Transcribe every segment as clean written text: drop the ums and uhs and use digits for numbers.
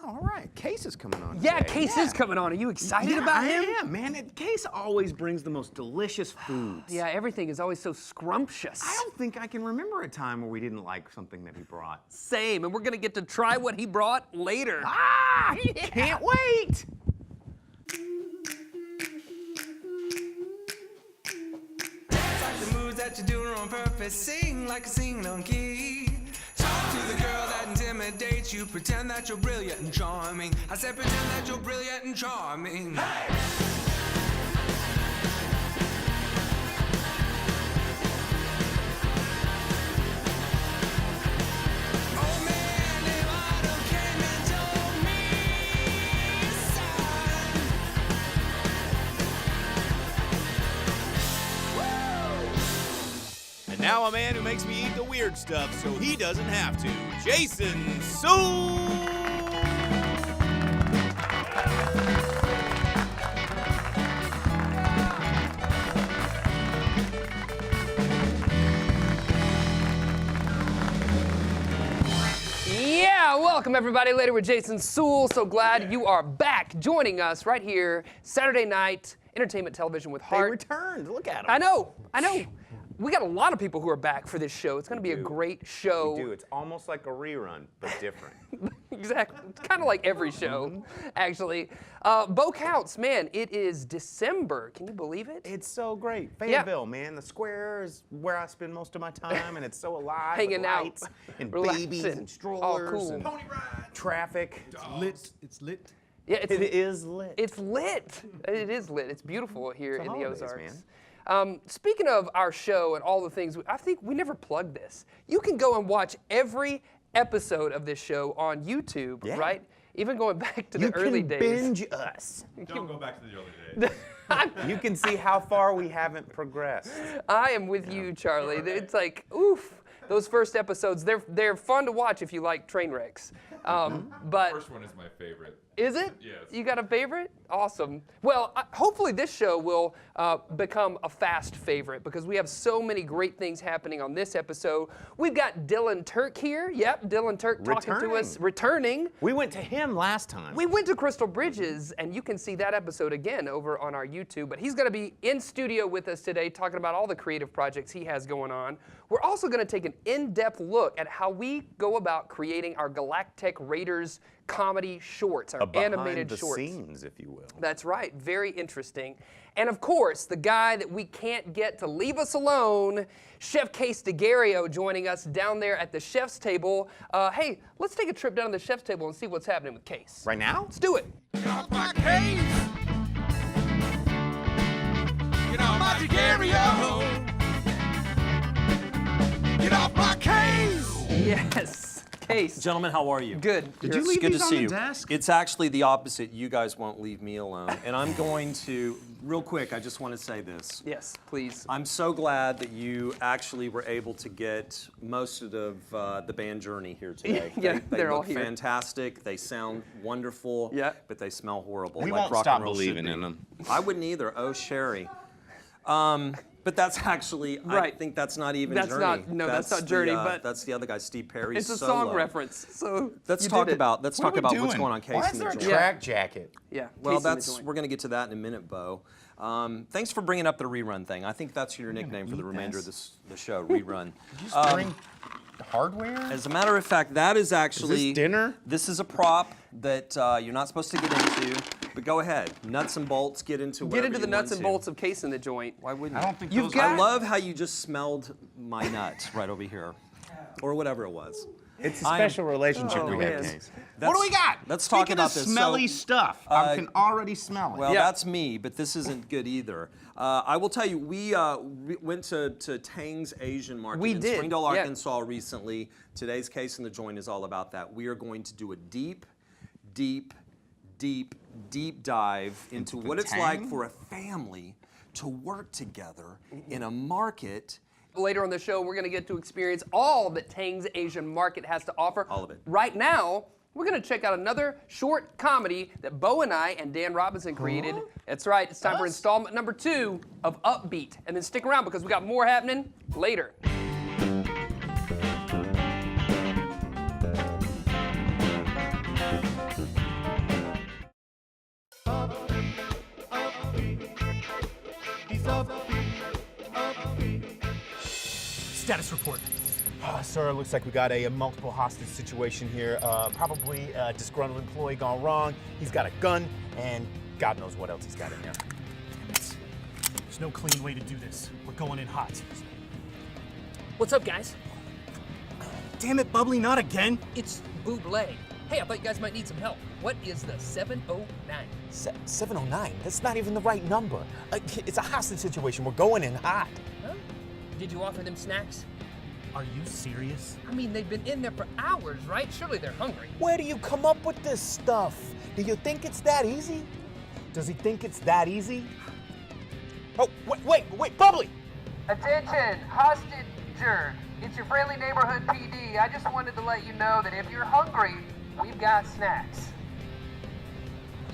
Oh, all right. Case is coming on. Yeah, today. Case is coming on. Are you excited about him? I am, man. Case always brings the most delicious foods. Yeah, everything is always so scrumptious. I don't think I can remember a time where we didn't like something that he brought. Same, and we're gonna get to try what he brought later. Ah, can't wait. Dance like the moves that you're doing on purpose. Sing like a singing on key. Talk to the girl that intimidates you. Pretend that you're brilliant and charming. I said pretend that you're brilliant and charming. Hey! Oh man, if Idol came and told me, son. And now a man who makes me eat the weird stuff so he doesn't have to, Jason Suel. Yeah, welcome everybody. Later with Jason Suel. So glad you are back joining us right here Saturday night entertainment television with They heart. returned. Look at them. I know. We got a lot of people who are back for this show. It's going to be a great show. We do. It's almost like a rerun, but different. Exactly. It's kind of like every show, actually. Bo Counts, man, it is December. Can you believe it? It's so great. Fayetteville, man. The square is where I spend most of my time, and it's so alive. Hanging with out, lights and relaxing. babies and strollers All cool. and Pony ride. traffic. It's lit. Yeah, It is lit. It's lit. It is lit. It's beautiful here It's in the the holidays, Ozarks. man. Speaking of our show and all the things, I think we never plugged this. You can go and watch every episode of this show on YouTube, Yeah. right? Even going back to You the early can days. binge us. Don't go back to the early days. You can see how far we haven't progressed. I am with you, Charlie. It's like, oof. Those first episodes, they're fun to watch if you like train wrecks. But First one is my favorite. is it? Yes. You got a favorite? Awesome. Well, hopefully this show will become a fast favorite because we have so many great things happening on this episode. We've got Turk here. Yep, Dylan Turk talking to us, returning. We went to him last time. We went to Crystal Bridges, and you can see that episode again over on our YouTube. But he's going to be in studio with us today talking about all the creative projects he has going on. We're also going to take an in-depth look at how we go about creating our Galactic Raiders comedy shorts, our animated behind the shorts. scenes, if you will. That's right, very interesting. And of course, the guy that we can't get to leave us alone, Chef Case DeGario, joining us down there at the chef's table. Hey, let's take a trip down to the chef's table and see what's happening with Case. Right now? Let's do it. Get off my case. Get off my DeGario. Get off my case. Yes, Case. Gentlemen, how are you? Good. Did you It's leave good these to on see the you. desk? It's actually the opposite. You guys won't leave me alone. And I'm going to, real quick, I just want to say this. Yes, please. I'm so glad that you actually were able to get most of the band Journey here today. Yeah, they they're all look here. fantastic. They sound wonderful. Yeah. But they smell horrible. We like won't rock stop and roll should believing be. in them. I wouldn't either. Oh, Sherry. But that's actually, I Right. think that's not even That's Journey. not- no, that's not Journey, but- that's the other guy, Steve Perry's It's a solo. song reference, so Let's you talk did it. about What are what's we going doing? on, Case. Why is and there a the joint. track jacket? Yeah. Well, Case in the that's joint. we're going to get to that in a minute, Bo. Thanks for bringing up the rerun thing. I think that's your nickname for the remainder of the show, rerun. Bring hardware? As a matter of fact, that is actually dinner? This is a prop that you're not supposed to get into. But go ahead, nuts and bolts. Get into Get whatever into the you nuts want and to. bolts of Case in the joint. Why wouldn't I you? don't think You've those got- I love how you just smelled my nuts right over here, or whatever it was. It's a special relationship we have, man. Case. What That's- do we got? let's talk Speaking about of this. smelly So, stuff. I can already smell it. Well, Yeah. that's me, but this isn't good either. I will tell you, we went to Tang's Asian Market We in did, Springdale, yeah. Arkansas recently. Today's Case in the Joint is all about that. We are going to do a deep dive into what it's like Tang? for a family to work together in a market. Later on the show, we're going to get to experience all that Tang's Asian Market has to offer. All of it. Right now, we're going to check out another short comedy that Bo and I and Dan Robinson created. That's right. It's time for installment number 2 of Upbeat. And then stick around because we got more happening later. Status report. Sir, it looks like we got a multiple hostage situation here. Probably a disgruntled employee gone wrong. He's got a gun, and God knows what else he's got in there. Damn it. There's no clean way to do this. We're going in hot. What's up, guys? Damn it, Bubbly, not again. It's Buble. Hey, I thought you guys might need some help. What is the 709? 709? That's not even the right number. It's a hostage situation. We're going in hot. Huh? Did you offer them snacks? Are you serious? I mean, they've been in there for hours, right? Surely they're hungry. Where do you come up with this stuff? Do you think it's that easy? Does he think it's that easy? Oh, wait, Bubbly! Attention, hostager. It's your friendly neighborhood PD. I just wanted to let you know that if you're hungry, we've got snacks.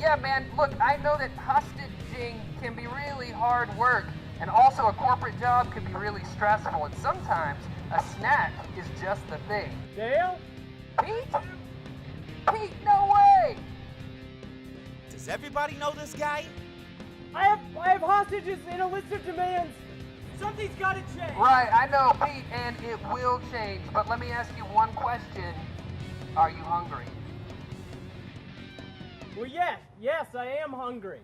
Yeah, man, look, I know that hostaging can be really hard work, and also a corporate job can be really stressful, and sometimes a snack is just the thing. Dale? Pete? Pete, no way! Does everybody know this guy? I have hostages in a list of demands. Something's got to change. Right, I know, Pete, and it will change, but let me ask you one question. Are you hungry? Well, yes, I am hungry.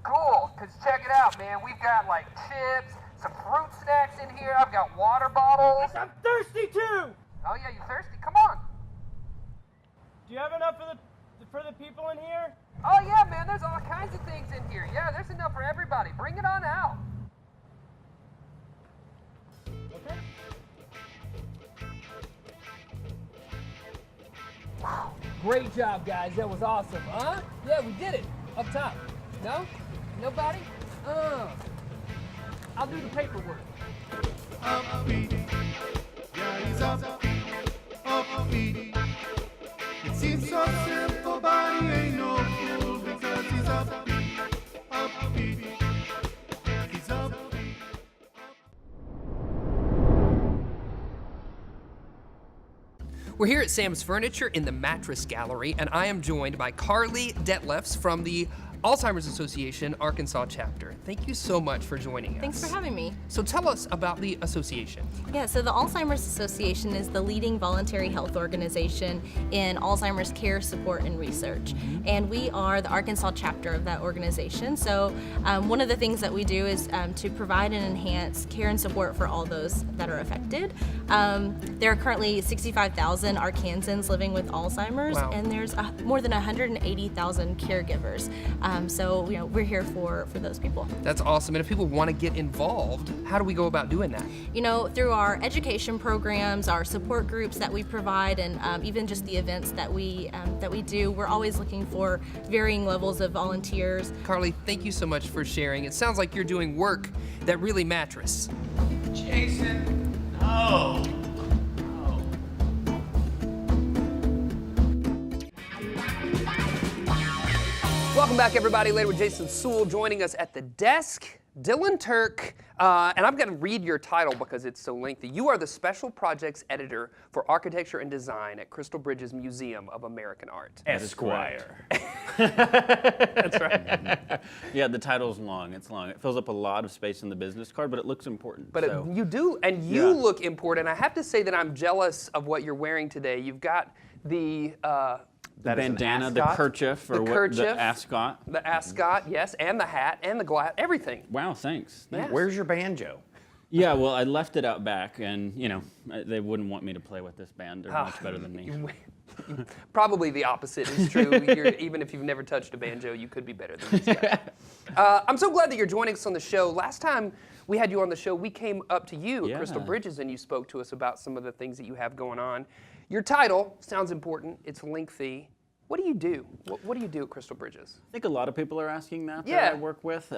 Cool, because check it out, man. We've got, like, chips, some fruit snacks in here. I've got water bottles. I'm thirsty, too. Oh, yeah, you thirsty? Come on. Do you have enough for the people in here? Oh, yeah, man, there's all kinds of things in here. Yeah, there's enough for everybody. Bring it on out. Okay. Wow. Great job, guys. That was awesome, huh? Yeah, we did it. Up top. No? Nobody? I'll do the paperwork. Upbeat, yeah, he's upbeat. It seems so simple, but he ain't no fool because he's upbeat. He's upbeat. We're here at Sam's Furniture in the Mattress Gallery, and I am joined by Carly Detlefs from the Alzheimer's Association Arkansas chapter. Thank you so much for joining us. Thanks for having me. So tell us about the association. Yeah, so the Alzheimer's Association is the leading voluntary health organization in Alzheimer's care, support, and research. And we are the Arkansas chapter of that organization. So one of the things that we do is to provide and enhance care and support for all those that are affected. There are currently 65,000 Arkansans living with Alzheimer's, Wow. and there's more than 180,000 caregivers. So we're here for those people. That's awesome. And if people want to get involved, how do we go about doing that? Through our education programs, our support groups that we provide, and even just the events that we do, we're always looking for varying levels of volunteers. Carly, thank you so much for sharing. It sounds like you're doing work that really matters. Jason, no. Welcome back, everybody. Later with Jason Suel joining us at the desk. Dylan Turk, and I'm going to read your title because it's so lengthy. You are the Special Projects Editor for Architecture and Design at Crystal Bridges Museum of American Art. Esquire. That's right. Yeah, the title's long. It's long. It fills up a lot of space in the business card, but it looks important. But so. you do, and you look important. I have to say that I'm jealous of what you're wearing today. You've got the bandana, the kerchief, the ascot. The ascot, yes, and the hat, and the glass, everything. Wow, thanks. Yes. Where's your banjo? Yeah, well, I left it out back, and they wouldn't want me to play with this band. They're much better than me. Probably the opposite is true. Even if you've never touched a banjo, you could be better than these guys. I'm so glad that you're joining us on the show. Last time we had you on the show, we came up to you at Crystal Bridges, and you spoke to us about some of the things that you have going on. Your title sounds important. It's lengthy. What do you do? What do you do at Crystal Bridges? I think a lot of people are asking that Yeah. I work with.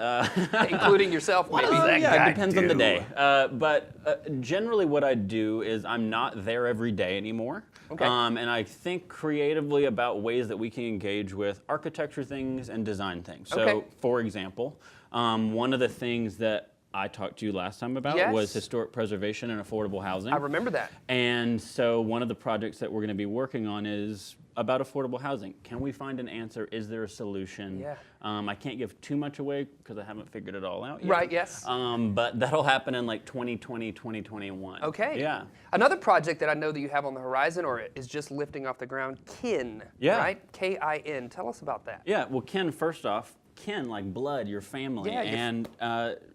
Including yourself, maybe. Yeah, it depends on the day. But generally what I do is I'm not there every day anymore. Okay. And I think creatively about ways that we can engage with architecture things and design things. So, Okay. for example, one of the things that I talked to you last time about Yes. was historic preservation and affordable housing. I remember that. And so one of the projects that we're going to be working on is about affordable housing. Can we find an answer? Is there a solution? Yeah. I can't give too much away because I haven't figured it all out yet. Right, yes. But that'll happen in like 2020, 2021. Okay. Yeah. Another project that I know that you have on the horizon or is just lifting off the ground, KIN. Yeah. Right? K-I-N. Tell us about that. Yeah, well, Ken, first off, kin, like blood, your family. Yeah, and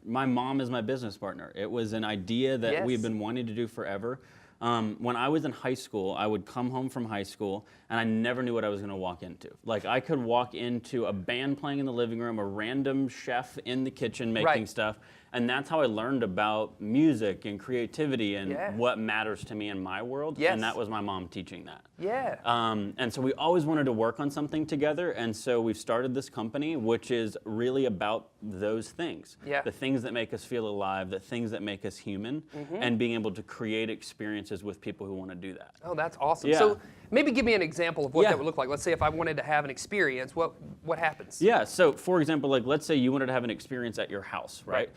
my mom is my business partner. It was an idea that we've Yes. been wanting to do forever. When I was in high school, I would come home from high school and I never knew what I was going to walk into. Like I could walk into a band playing in the living room, a random chef in the kitchen making Right. stuff. And that's how I learned about music and creativity and Yeah. what matters to me in my world. Yes. And that was my mom teaching that. Yeah. And so we always wanted to work on something together, and so we've started this company, which is really about those things. Yeah. The things that make us feel alive, the things that make us human, and being able to create experiences with people who want to do that. Oh, that's awesome. Yeah. So maybe give me an example of what Yeah. that would look like. Let's say if I wanted to have an experience, what happens? Yeah, so for example, like let's say you wanted to have an experience at your house, right?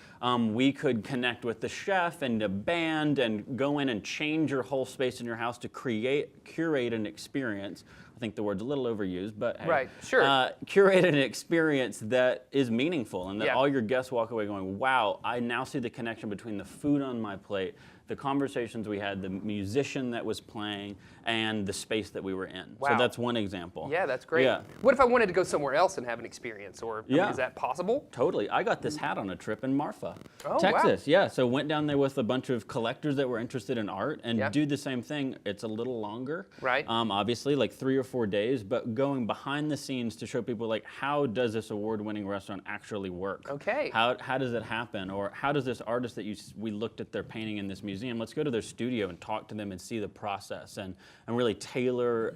We could connect with the chef and the band and go in and change your whole space in your house to curate an experience. I think the word's a little overused, but hey. Right, sure. Curate an experience that is meaningful and that Yeah. all your guests walk away going, wow, I now see the connection between the food on my plate, the conversations we had, the musician that was playing, and the space that we were in. Wow. So that's one example. Yeah, that's great. Yeah. What if I wanted to go somewhere else and have an experience? Or I mean, Yeah. is that possible? Totally. I got this hat on a trip in Marfa, Oh, Texas. wow. Yeah. So went down there with a bunch of collectors that were interested in art and Yeah. do the same thing. It's a little longer. Right. Obviously, like 3 or 4 days, but going behind the scenes to show people like how does this award-winning restaurant actually work? Okay. How does it happen? Or how does this artist that we looked at their painting in this museum, let's go to their studio and talk to them and see the process and really tailor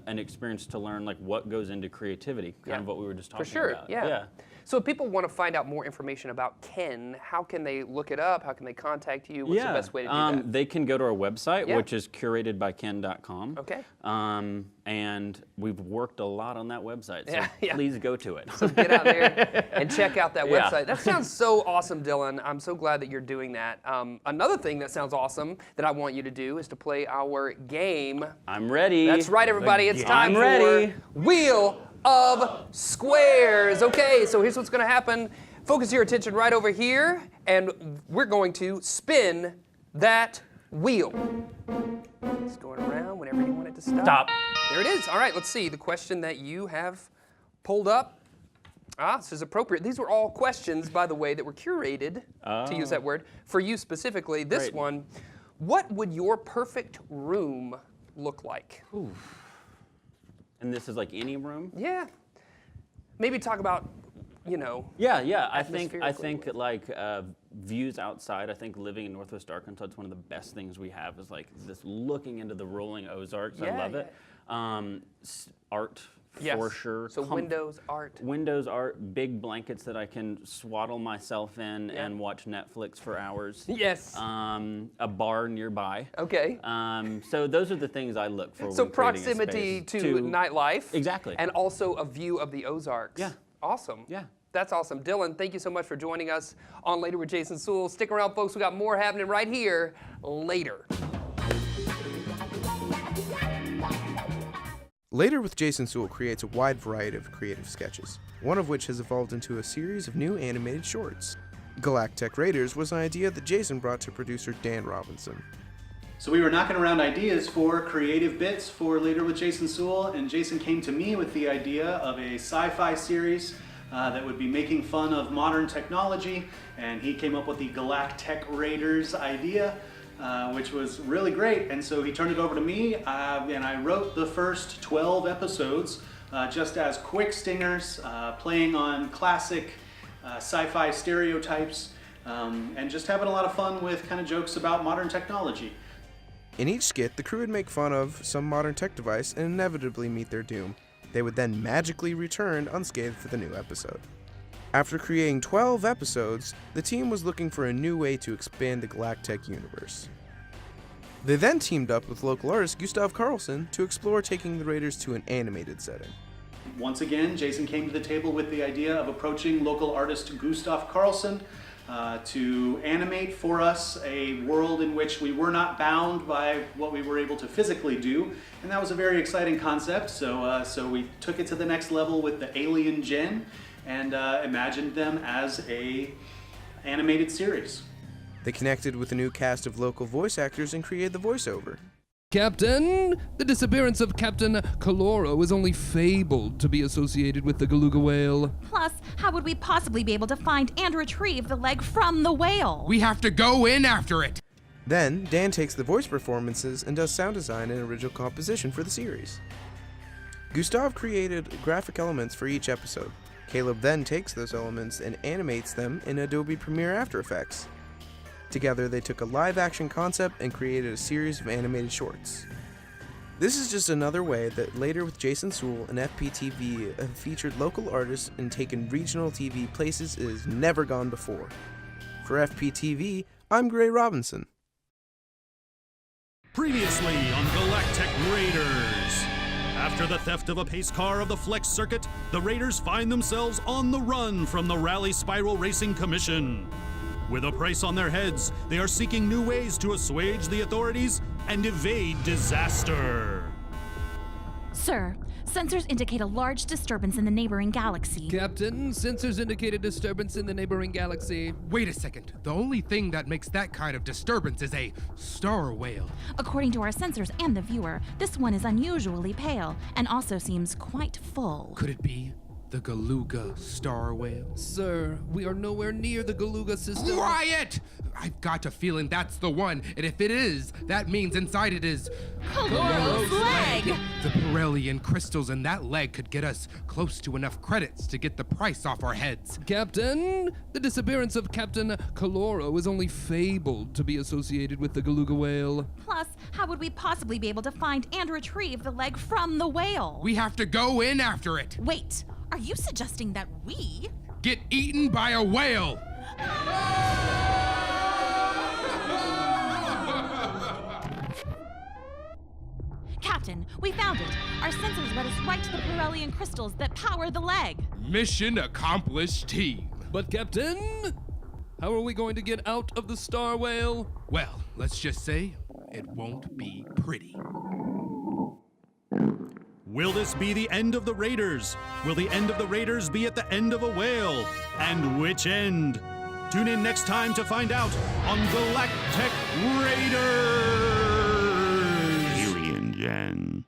an experience to learn like what goes into creativity, kind of what we were just talking For sure, about. yeah. So if people want to find out more information about Ken, how can they look it up? How can they contact you? What's the best way to do that? They can go to our website, Yeah. which is curatedbyken.com. Okay. And we've worked a lot on that website, so Yeah. please go to it. So get out there and check out that Yeah. website. That sounds so awesome, Dylan. I'm so glad that you're doing that. Another thing that sounds awesome that I want you to do is to play our game. I'm ready. That's right, everybody. It's time I'm ready. for Wheel of Squares. Okay, so here's what's going to happen. Focus your attention right over here, and we're going to spin that wheel. It's going around whenever you want it to stop. Stop. There it is. All right, let's see. The question that you have pulled up. This is appropriate. These were all questions, by the way, that were curated, to use that word, for you specifically. This Great. one, what would your perfect room look like? Ooh. And this is like any room? Yeah. Maybe talk about, you know. Yeah. I think atmospherically. like views outside. I think living in Northwest Arkansas, it's one of the best things we have is like this looking into the rolling Ozarks. I love it. Art. Yes. For sure. So windows, art. Windows, art, big blankets that I can swaddle myself in and watch Netflix for hours. Yes. A bar nearby. Okay. So those are the things I look for. So when creating a proximity space. to nightlife. Exactly. And also a view of the Ozarks. Yeah. Awesome. Yeah. That's awesome. Dylan, thank you so much for joining us on Later with Jason Suel. Stick around, folks. We got more happening right here later. Later with Jason Suel creates a wide variety of creative sketches, one of which has evolved into a series of new animated shorts. Galactic Raiders was an idea that Jason brought to producer Dan Robinson. So we were knocking around ideas for creative bits for Later with Jason Suel, and Jason came to me with the idea of a sci-fi series that would be making fun of modern technology, and he came up with the Galactic Raiders idea, which was really great. And so he turned it over to me, and I wrote the first 12 episodes just as quick stingers, playing on classic sci-fi stereotypes, and just having a lot of fun with kind of jokes about modern technology. In each skit, the crew would make fun of some modern tech device and inevitably meet their doom. They would then magically return unscathed for the new episode. After creating 12 episodes, the team was looking for a new way to expand the Galactic universe. They then teamed up with local artist Gustav Carlson to explore taking the Raiders to an animated setting. Once again, Jason came to the table with the idea of approaching local artist Gustav Carlson to animate for us a world in which we were not bound by what we were able to physically do, and that was a very exciting concept. So we took it to the next level with the Alien Gen and imagined them as a animated series. They connected with a new cast of local voice actors and created the voiceover. Captain, the disappearance of Captain Caloro is only fabled to be associated with the Galuga whale. Plus, how would we possibly be able to find and retrieve the leg from the whale? We have to go in after it. Then, Dan takes the voice performances and does sound design and original composition for the series. Gustav created graphic elements for each episode. Caleb then takes those elements and animates them in Adobe Premiere After Effects. Together, they took a live-action concept and created a series of animated shorts. This is just another way that later with Jason Suel and FPTV have featured local artists and taken regional TV places it has never gone before. For FPTV, I'm Gray Robinson. Previously on Galactic Raiders. After the theft of a pace car of the Flex Circuit, the Raiders find themselves on the run from the Rally Spiral Racing Commission. With a price on their heads, they are seeking new ways to assuage the authorities and evade disaster. Sir, sensors indicate a large disturbance in the neighboring galaxy. Captain, sensors indicate a disturbance in the neighboring galaxy. Wait a second. The only thing that makes that kind of disturbance is a star whale. According to our sensors and the viewer, this one is unusually pale and also seems quite full. Could it be the Galuga star whale? Sir, we are nowhere near the Galuga system. Quiet! I've got a feeling that's the one, and if it is, that means inside it is Caloro's leg! The Pirellian crystals in that leg could get us close to enough credits to get the price off our heads. Captain, the disappearance of Captain Caloro is only fabled to be associated with the Galuga whale. Plus, how would we possibly be able to find and retrieve the leg from the whale? We have to go in after it. Wait, are you suggesting that we get eaten by a whale? Captain, we found it. Our sensors led us right to the Pirellian crystals that power the leg. Mission accomplished, team. But Captain, how are we going to get out of the star whale? Well, let's just say it won't be pretty. Will this be the end of the Raiders? Will the end of the Raiders be at the end of a whale? And which end? Tune in next time to find out on Galactic Raiders! Alien Gen.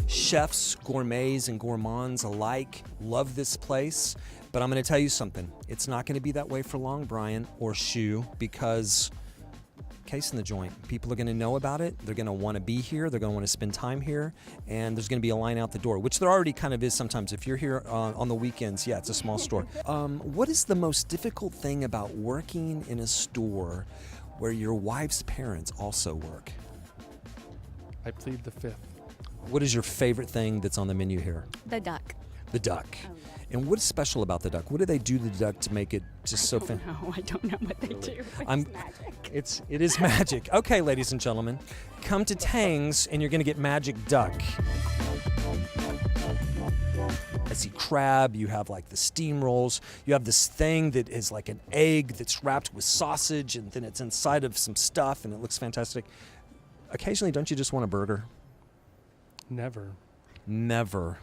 Chefs, gourmets, and gourmands alike love this place, but I'm going to tell you something. It's not going to be that way for long, Brian or Shu, because case in the joint. People are going to know about it. They're going to want to be here. They're going to want to spend time here, and there's going to be a line out the door, which there already kind of is sometimes. If you're here on the weekends, yeah, it's a small store. What is the most difficult thing about working in a store where your wife's parents also work? I plead the fifth. What is your favorite thing that's on the menu here? The duck. The duck. And what's special about the duck? What do they do to the duck to make it just so fancy? No, I don't know what they do. It's magic. It is magic. Okay, ladies and gentlemen, come to Tang's and you're going to get magic duck. I see crab, you have like the steam rolls, you have this thing that is like an egg that's wrapped with sausage and then it's inside of some stuff and it looks fantastic. Occasionally, don't you just want a burger? Never. Never.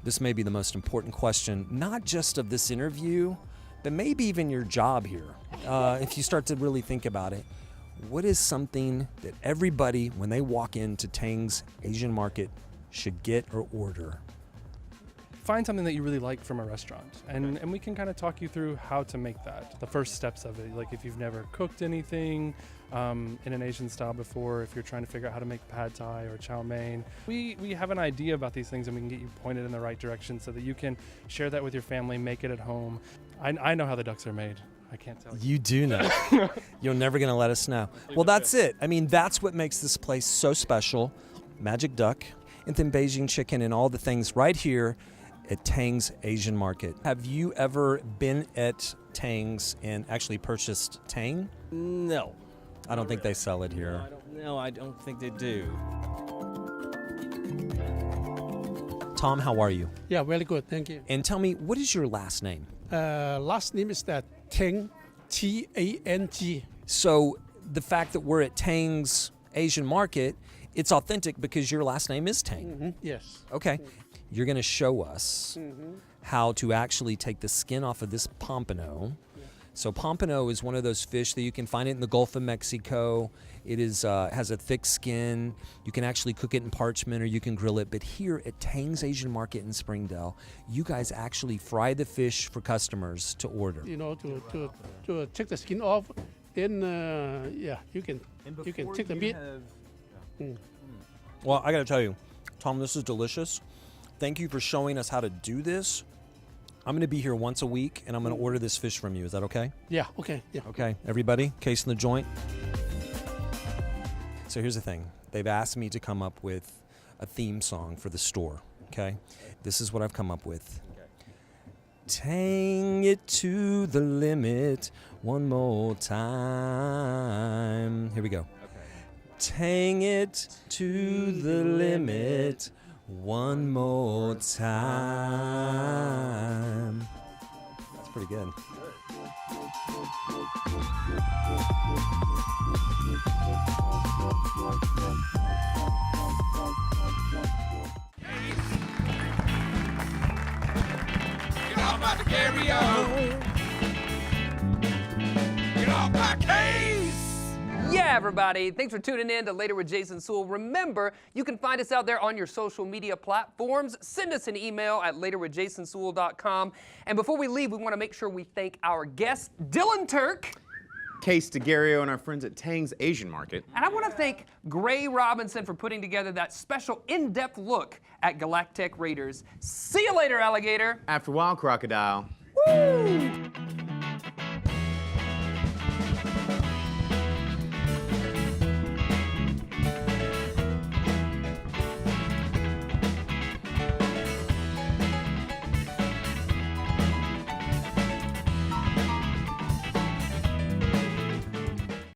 This may be the most important question, not just of this interview, but maybe even your job here. If you start to really think about it, what is something that everybody, when they walk into Tang's Asian market, should get or order? find something that you really like from a restaurant, and we can kind of talk you through how to make that. The first steps of it, like if you've never cooked anything in an Asian style before, if you're trying to figure out how to make pad thai or chow mein, we have an idea about these things and we can get you pointed in the right direction so that you can share that with your family, make it at home. I know how the ducks are made. I can't tell you. You do know. You're never going to let us know. Well, that's it. I mean, that's what makes this place so special. Magic duck, and then Beijing chicken and all the things right here at Tang's Asian Market. Have you ever been at Tang's and actually purchased Tang? No. I don't think they sell it here. No, I don't think they do. Tom, how are you? Yeah, very good, thank you. And tell me, what is your last name? Last name is Tang, T-A-N-G. So the fact that we're at Tang's Asian Market, it's authentic because your last name is Tang. Mm-hmm. Yes. Okay. You're going to show us how to actually take the skin off of this pompano. So pompano is one of those fish that you can find it in the Gulf of Mexico. It is has a thick skin. You can actually cook it in parchment or you can grill it. But here at Tang's Asian Market in Springdale, you guys actually fry the fish for customers to order. You know, to take the skin off, then you can take the meat. Well, I got to tell you, Tom, this is delicious. Thank you for showing us how to do this. I'm going to be here once a week, and I'm going to order this fish from you. Is that okay? Yeah, okay. Yeah. Okay, everybody, case in the joint. So here's the thing. They've asked me to come up with a theme song for the store, okay? This is what I've come up with. Tang it to the limit one more time. Here we go. Tang it to the limit one more time. That's pretty good. Get off my carry-on. Get off my case. Yeah, everybody. Thanks for tuning in to Later with Jason Suel. Remember, you can find us out there on your social media platforms. Send us an email at laterwithjasonsuel.com. And before we leave, we want to make sure we thank our guest, Dylan Turk. Case DeGario and our friends at Tang's Asian Market. And I want to thank Gray Robinson for putting together that special in-depth look at Galactic Raiders. See you later, alligator. After a while, crocodile. Woo!